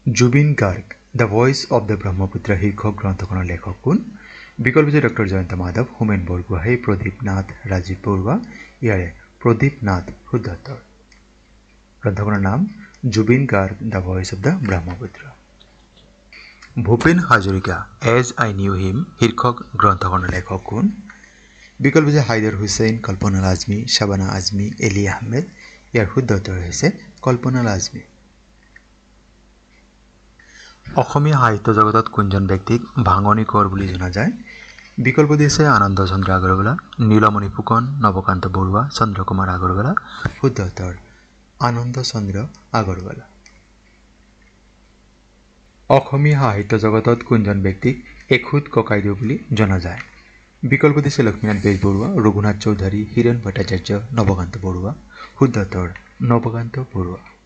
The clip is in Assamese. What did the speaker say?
Zubeen Garg the voice of the Brahmaputra শীৰ্ষক গ্ৰন্থখনৰ লেখক কোন? বিকল্প যে ডক্টৰ জয়ন্ত মাধৱ, হোমেন বৰগোহাঁই, প্ৰদীপ নাথ, ৰাজীৱ বৰুৱা। ইয়াৰে প্ৰদীপ নাথ শুদ্ধ উত্তৰ। গ্ৰন্থখনৰ নাম Zubeen Garg the voice of the Brahmaputra. Bhupen Hazarika as I knew him শীৰ্ষক গ্ৰন্থখনৰ লেখক কোন? বিকল্প যে হাইদাৰ হুছেইন, কল্পনা লাজমী, শাবানা আজমী, এলি আহমেদ। ইয়াৰ শুদ্ধ উত্তৰ হৈছে কল্পনা লাজমী। অসমীয়া সাহিত্য জগতত কোনজন ব্যক্তিক ভাঙনি কোঁৱৰ বুলি জনা যায়? বিকল্প দিছে আনন্দ চন্দ্ৰ আগৰৱালা, নীলমণি ফুকন, নৱকান্ত বৰুৱা, চন্দ্ৰকুমাৰ আগৰৱালা। শুদ্ধ উত্তৰ আনন্দ চন্দ্ৰ আগৰৱালা। অসমীয়া সাহিত্য জগতত কোনজন ব্যক্তিক এখুত ককাইদেউ বুলি জনা যায়? বিকল্প দিছে লক্ষ্মীনাথ বেজবৰুৱা, ৰঘুনাথ চৌধুৰী, হীৰেণ ভট্টাচাৰ্য, নৱকান্ত বৰুৱা। শুদ্ধ উত্তৰ নৱকান্ত বৰুৱা।